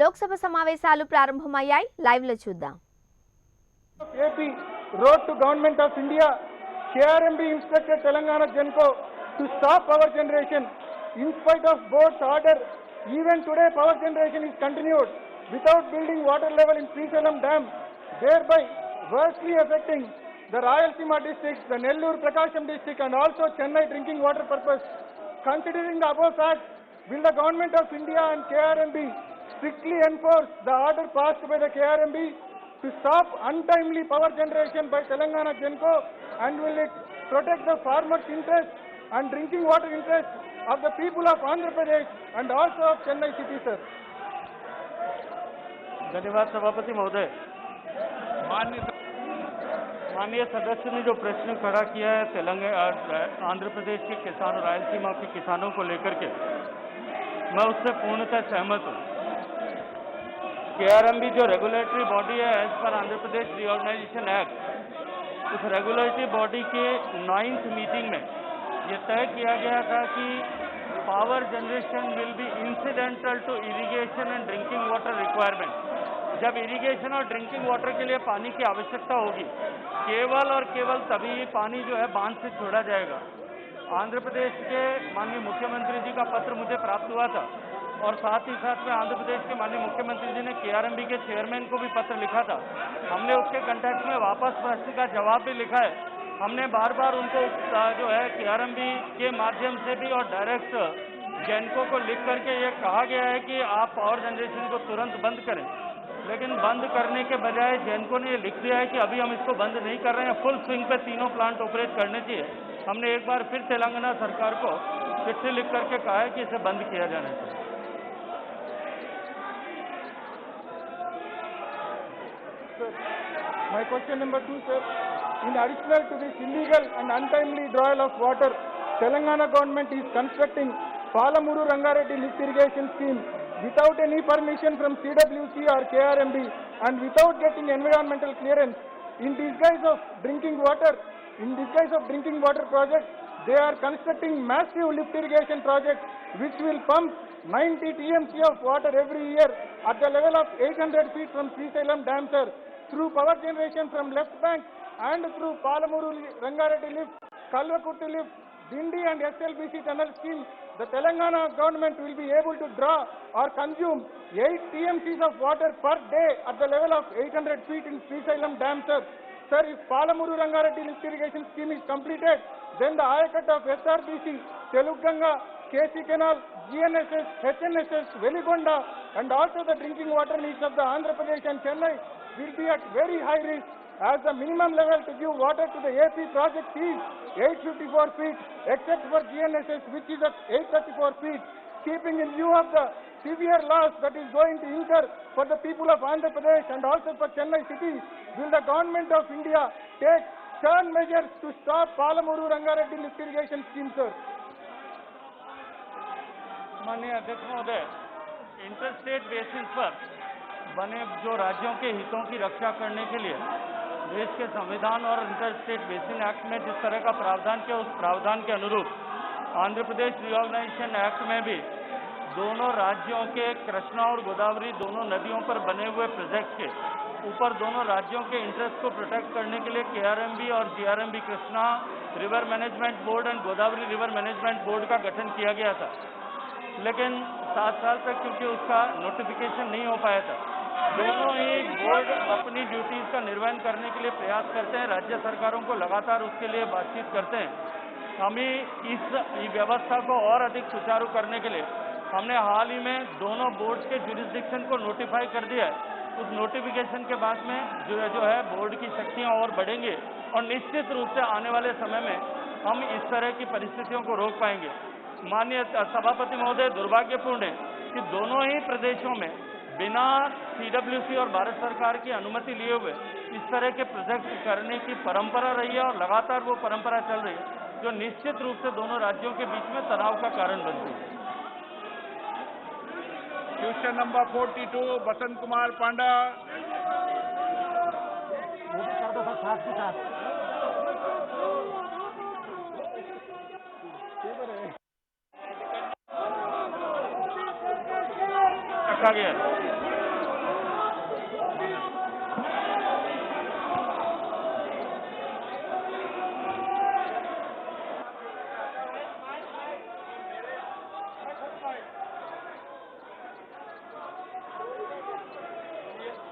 లోక్సభ సమావేశాలు ప్రారంభమయ్యాయి. లైవ్ లో చూద్దాం. AP wrote to Government of India, KRMB instructed Telangana Genco to stop power generation. In spite of board's order, even today power generation is continued without building water level in Srisalam Dam, thereby worstly affecting the Rayalaseema districts, the Nellore Prakasham district and also Chennai drinking water purpose. Considering the above facts, will the Government of India and KRMB strictly enforce the order passed by the KRMB to stop untimely power generation by Telangana Genco, and will it protect the farmers' interest and drinking water interest of the people of Andhra Pradesh and also of Chennai city, sir? धन्यवाद सभापति महोदय। माननीय सदस्य ने जो प्रश्न खड़ा किया है तेलंगाना आंध्र प्रदेश के किसानों, रायलसीमा के किसानों को लेकर के, मैं उससे पूर्णतः सहमत हूँ। KRMB जो रेगुलेटरी बॉडी है as per Andhra Pradesh reorganisation act, उस रेगुलेटरी बॉडी के 9th मीटिंग में ये तय किया गया था कि power generation will be incidental to irrigation and drinking water requirement. जब इरिगेशन और ड्रिंकिंग वाटर के लिए पानी की आवश्यकता होगी, केवल और केवल तभी पानी जो है बांध से छोड़ा जाएगा। आंध्र प्रदेश के माननीय मुख्यमंत्री जी का पत्र मुझे प्राप्त हुआ था और साथ ही साथ में आंध्र प्रदेश के माननीय मुख्यमंत्री जी ने KRMB के चेयरमैन को भी पत्र लिखा था। हमने उसके कंटेक्स्ट में वापस प्रश्न का जवाब भी लिखा है। हमने बार बार उनको जो है KRMB के माध्यम से भी और डायरेक्ट जेनको को लिख करके ये कहा गया है कि आप पावर जनरेशन को तुरंत बंद करें, लेकिन बंद करने के बजाय जेनको ने ये लिख दिया है कि अभी हम इसको बंद नहीं कर रहे हैं, फुल स्विंग पे तीनों प्लांट ऑपरेट करने चाहिए। हमने एक बार फिर तेलंगाना सरकार को चिट्ठी लिख करके कहा है कि इसे बंद किया जाना चाहिए। My question number 2, sir. In addition to this illegal and untimely drawal of water, Telangana government is constructing Palamuru Rangareddy lift irrigation scheme without any permission from CWC or KRMB and without getting environmental clearance. In disguise of drinking water project, they are constructing massive lift irrigation project which will pump 90 TMC of water every year at the level of 800 feet from Srisalam Dam, sir, through power generation from left bank and through Palamuru Rangareddy lift, Kalvakurti lift, Dindi and SLBC tunnel scheme. The Telangana government will be able to draw or consume 8 TMCs of water per day at the level of 800 feet in Srisalam Dam, sir. Sir, if Palamuru Rangareddy lift irrigation scheme is completed, then the Ayakat of SRBC, Teluganga, KC Canal, GNSS, HNSS, Veligonda and also the drinking water needs of the Andhra Pradesh and Chennai will be at very high risk, as the minimum level to give water to the AP project is 854 feet, except for GNSS which is at 834 feet. Keeping in view of the severe loss that is going to incur for the people of Andhra Pradesh and also for Chennai city, will the Government of India take stern measures to stop Palamuru Rangareddy lift irrigation scheme, sir? माननीय अध्यक्ष महोदय, interstate basis पर बने जो राज्यों के हितों की रक्षा करने के लिए देश के संविधान और इंटरस्टेट बेसिन एक्ट में जिस तरह का प्रावधान किया, उस प्रावधान के अनुरूप आंध्र प्रदेश रीऑर्गेनाइजेशन एक्ट में भी दोनों राज्यों के कृष्णा और गोदावरी दोनों नदियों पर बने हुए प्रोजेक्ट के ऊपर दोनों राज्यों के इंटरेस्ट को प्रोटेक्ट करने के लिए KRMB और GRMB Krishna river management board and Godavari river management board का गठन किया गया था, लेकिन 7 साल तक क्योंकि उसका नोटिफिकेशन नहीं हो पाया था। दोनों ही बोर्ड अपनी ड्यूटीज का निर्वहन करने के लिए प्रयास करते हैं, राज्य सरकारों को लगातार उसके लिए बातचीत करते हैं। हमें इस व्यवस्था को और अधिक सुचारू करने के लिए हमने हाल ही में दोनों बोर्ड के जुरिस्डिक्शन को नोटिफाई कर दिया है। उस नोटिफिकेशन के बाद में जो है बोर्ड की शक्तियाँ और बढ़ेंगी और निश्चित रूप से आने वाले समय में हम इस तरह की परिस्थितियों को रोक पाएंगे। माननीय सभापति महोदय, दुर्भाग्यपूर्ण है कि दोनों ही प्रदेशों में बिना CWC और भारत सरकार की अनुमति लिए हुए इस तरह के प्रोजेक्ट करने की परंपरा रही है और लगातार वो परंपरा चल रही है, जो निश्चित रूप से दोनों राज्यों के बीच में तनाव का कारण बनती है। Question number 42, Basant Kumar Panda. रखा गया है।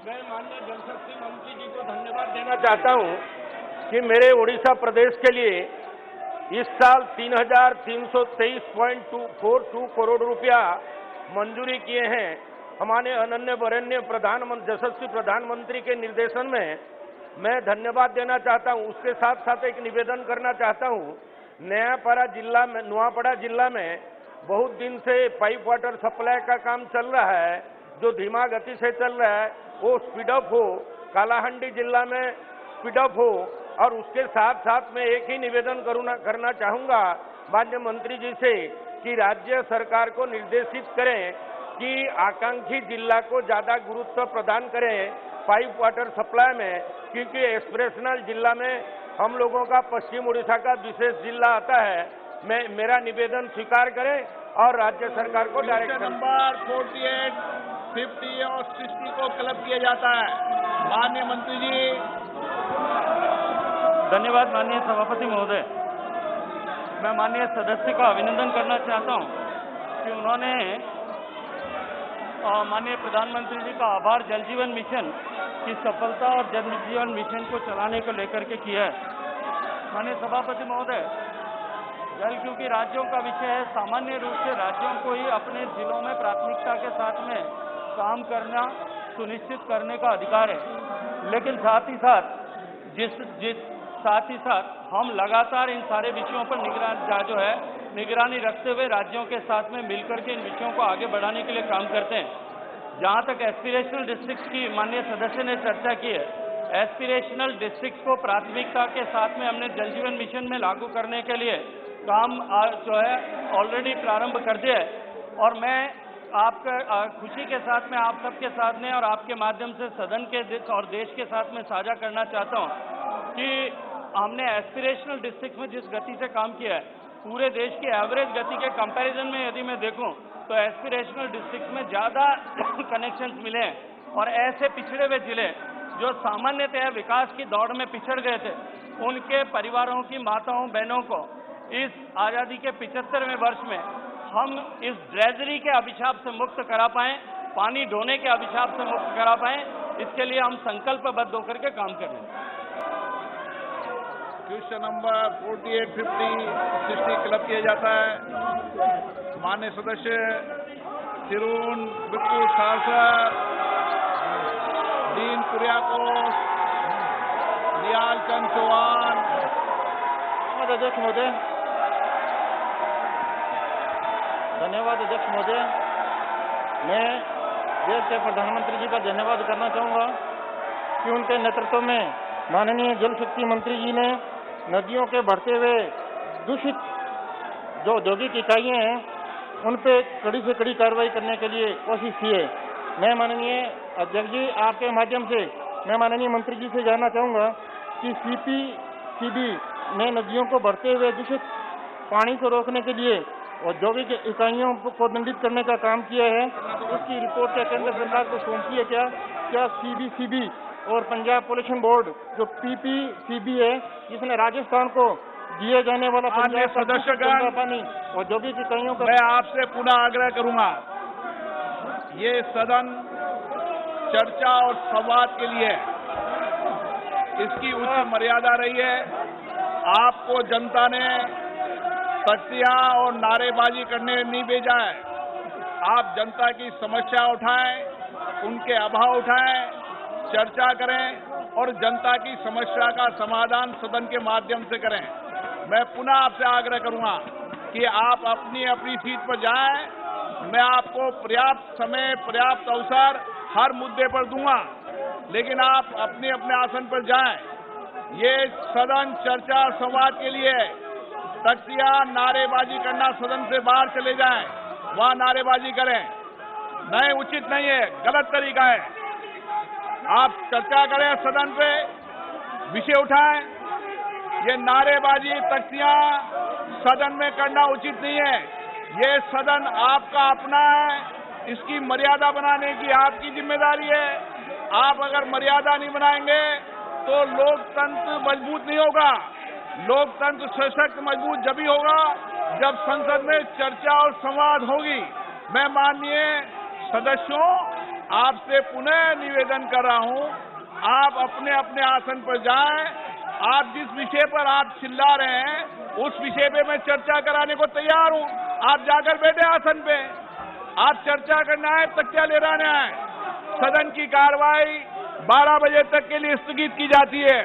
मैं माननीय जल शक्ति मंत्री जी को धन्यवाद देना चाहता हूं कि मेरे उड़ीसा प्रदेश के लिए इस साल 3,323.42 करोड़ रुपया मंजूरी किए हैं। हमारे अनन्य वरेण्य प्रधानमंत्री यशस्वी प्रधानमंत्री के निर्देशन में मैं धन्यवाद देना चाहता हूं। उसके साथ साथ एक निवेदन करना चाहता हूं। नुआपड़ा जिला में बहुत दिन से पाइप वाटर सप्लाई का काम चल रहा है, जो धीमा गति से चल रहा है वो स्पीड अप हो, कालाहांडी जिला में स्पीड अप हो। और उसके साथ साथ मैं एक ही निवेदन करना चाहूंगा माननीय मंत्री जी से कि राज्य सरकार को निर्देशित करें कि आकांक्षी जिला को ज्यादा गुरुत्व प्रदान करें पाइप वाटर सप्लाई में, क्योंकि एक्सप्रेशनल जिला में हम लोगों का पश्चिम उड़ीसा का विशेष जिला आता है। मेरा निवेदन स्वीकार करें और राज्य सरकार को डायरेक्शन नंबर 48, 50 और 60 को क्लब किया जाता है। माननीय मंत्री जी। धन्यवाद माननीय सभापति महोदय। मैं माननीय सदस्य का अभिनंदन करना चाहता हूं कि उन्होंने माननीय प्रधानमंत्री जी का आभार जल जीवन मिशन की सफलता और जल जीवन मिशन को चलाने को लेकर के किया है। माननीय सभापति महोदय, जल क्योंकि राज्यों का विषय है, सामान्य रूप से राज्यों को ही अपने जिलों में प्राथमिकता के साथ में काम करना सुनिश्चित करने का अधिकार है, लेकिन साथ ही साथ हम लगातार इन सारे विषयों पर निगरानी रखते हुए राज्यों के साथ में मिलकर के इन विषयों को आगे बढ़ाने के लिए काम करते हैं। जहां तक एस्पिरेशनल डिस्ट्रिक्ट की माननीय सदस्य ने चर्चा की है, एस्पिरेशनल डिस्ट्रिक्ट को प्राथमिकता के साथ में हमने जल जीवन मिशन में लागू करने के लिए काम जो है ऑलरेडी प्रारंभ कर दिया है। और मैं आपका खुशी के साथ में आप सबके साथ में और आपके माध्यम से सदन के और देश के साथ में साझा करना चाहता हूं कि हमने एस्पिरेशनल डिस्ट्रिक्ट में जिस गति से काम किया है, पूरे देश की एवरेज गति के कंपैरिजन में यदि मैं देखूं तो एस्पिरेशनल डिस्ट्रिक्ट में ज्यादा कनेक्शंस मिले हैं। और ऐसे पिछड़े हुए जिले जो सामान्यतः विकास की दौड़ में पिछड़ गए थे, उनके परिवारों की माताओं बहनों को इस आजादी के 75वें वर्ष में हम इस ड्रेजरी के अभिशाप से मुक्त करा पाएं, पानी ढोने के अभिशाप से मुक्त करा पाएं, इसके लिए हम संकल्पबद्ध होकर के काम कर रहे हैं। क्वेश्चन नंबर 48, 50, 60 क्लब किया जाता है। माननीय सदस्य तिरुन बिट्टू सारसर, डीन कुरियाकोस, नियाल चंद चौहान। अध्यक्ष महोदय, धन्यवाद अध्यक्ष महोदय। मैं देश के प्रधानमंत्री जी का धन्यवाद करना चाहूँगा कि उनके नेतृत्व में माननीय जल शक्ति मंत्री जी ने नदियों के बढ़ते हुए दूषित जो औद्योगिक इकाइयाँ हैं उन पे कड़ी से कड़ी कार्रवाई करने के लिए कोशिश की है। मैं माननीय अध्यक्ष जी आपके माध्यम से मैं माननीय मंत्री जी से जानना चाहूँगा कि CPCB ने नदियों को बढ़ते हुए दूषित पानी को रोकने के लिए औद्योगिक इकाइयों को दंडित करने का काम किया है। उसकी रिपोर्ट क्या केंद्र सरकार को सौंपी है? क्या CBCB और पंजाब पोल्यूशन बोर्ड जो PPCB है, जिसने राजस्थान को दिए जाने वाला सदस्यगण पानी औद्योगिक इकाइयों का। मैं आपसे पुनः आग्रह करूंगा, ये सदन चर्चा और संवाद के लिए इसकी उचित मर्यादा रही है। आपको जनता ने तख्तियां और नारेबाजी करने नहीं भेजा है। आप जनता की समस्या उठाएं, उनके अभाव उठाएं, चर्चा करें और जनता की समस्या का समाधान सदन के माध्यम से करें। मैं पुनः आपसे आग्रह करूंगा कि आप अपनी अपनी सीट पर जाएं। मैं आपको पर्याप्त समय, पर्याप्त अवसर हर मुद्दे पर दूंगा, लेकिन आप अपने अपने आसन पर जाएं। ये सदन चर्चा संवाद के लिए तख्तियां नारेबाजी करना, सदन से बाहर चले जाएं, वहां नारेबाजी करें। नहीं, उचित नहीं है, गलत तरीका है। आप चर्चा करें, सदन पे विषय उठाएं। ये नारेबाजी, तख्तियां सदन में करना उचित नहीं है। ये सदन आपका अपना है, इसकी मर्यादा बनाने की आपकी जिम्मेदारी है। आप अगर मर्यादा नहीं बनाएंगे तो लोकतंत्र मजबूत नहीं होगा। लोकतंत्र सशक्त मजबूत जब ही होगा जब संसद में चर्चा और संवाद होगी। मैं माननीय सदस्यों आपसे पुनः निवेदन कर रहा हूं, आप अपने अपने आसन पर जाएं। आप जिस विषय पर आप चिल्ला रहे हैं उस विषय पे मैं चर्चा कराने को तैयार हूं। आप जाकर बैठे आसन पे, आप चर्चा करना है, तख्तियां ले रहना है। सदन की कार्रवाई 12 बजे तक के लिए स्थगित की जाती है।